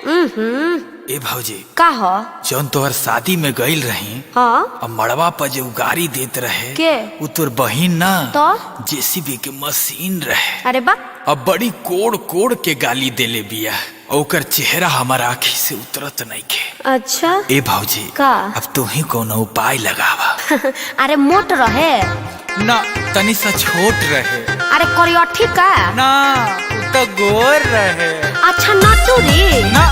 ए भौजी का हो जौन तोहर शादी में गईल रही हाँ अब मड़वा पर जो गाड़ी देत रहे के वो तोर बहिन ना तो जेसीबी के मशीन रहे। अरे बा अब बड़ी कोड़ कोड़ के गाली देले बिया ओकर चेहरा हमारा आँखी से उतरत नहीं के। अच्छा ए भौजी का अब तू ही कोनो उपाय लगावा। अरे मोट रहे ना तनी सा छोट रहे। अरे करियठी का ना तू तो गोर रहे। अच्छा नटुरी ना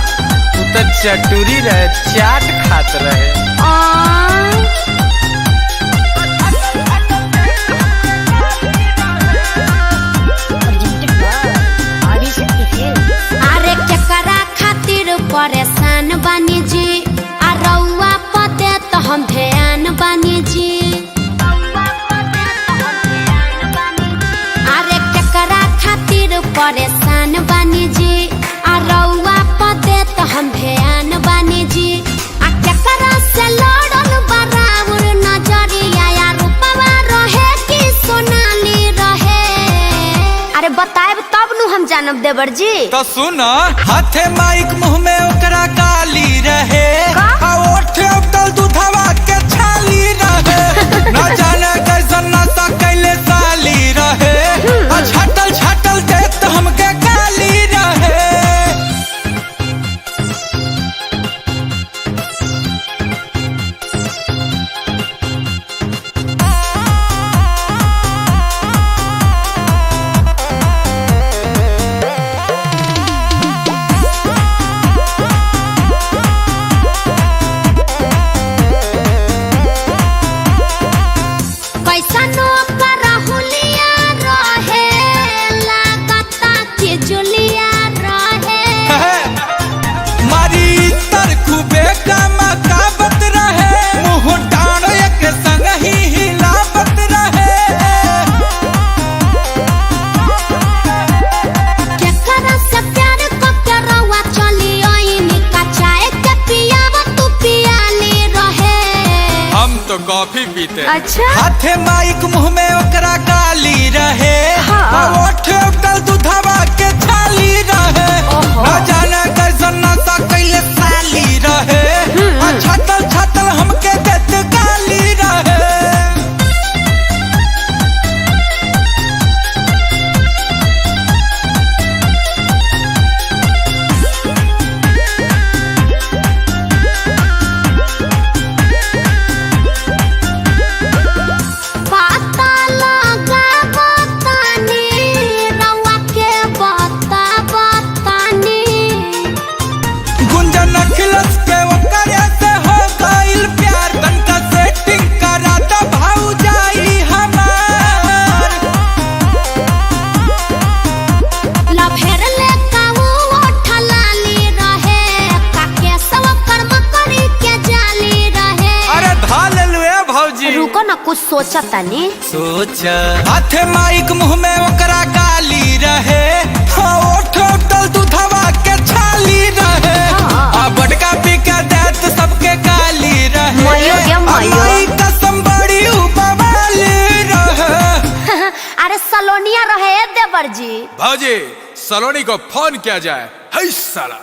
तू तो चटुरी रहे चाट खात रहे। अरे केकरा खातिर परेशान बानी जी आ रउआ पते तो हम ध्यान बानी जी। अरे केकरा खातिर परेशान बानी जी आ रउआ पते तो हम ध्यान बानी जी। आ केकरा से लड़ल बराबर नजरिया या रूपवा रहे कि सोनाली रहे। अरे बताएब तब नु हम जानब देवर जी। तो सुन हाथे माइक मुंह में ओकरा गाली रहे आ ओठे उतल दूधवा के छाली रहे। न जाने कैसन नशा कैले साली रहे आ छाटल छाटल देत हमके गाली रहे। कैसनो करहुलिया रहे लागता कि जुलिया रहे। मारी तर खूबे कमकावत रहे मुंह डांड एक संग ही हिलावत रहे। केकरा से प्यार को के रउआ चली आईनी का चाय के पियावा तू पियाली रहे। हम तो कॉफी पीते। अच्छा हाथे माइक मुंह में ओकरा गाली रहे हाँ। आ ओठे उतल दूधवा के छाली रहे। ओहो। न जाने कैसन नशा कैले साली रहे आ छातल छातल हमके देत गाली रहे। पता लगा बतानी रउआ के बता बतानी। गुंजन अखिलस के ओकरे से हो गइल प्यार तनका सेटिंग करा द भाऊ जाई हमार। लभेर ले काऊ ओठलाली रहे काके सब कर्म करी के जाली रहे। अरे धा ले लुए भौजी रुको ना कुछ सोचा तनी। सोच हाथे माइक मुंह में ओकरा गाली रहे हाँ ओठ उतल दूधवा के छाली रहे। हाँ। आ बटका पी के देत सबके गाली रहे। मयो गे मयो। आ माई कसम बड़ी उपवाली रहे। अरे सलोनिया रहे देवर जी। भौजी सलोनी को फोन किया जाए है साला।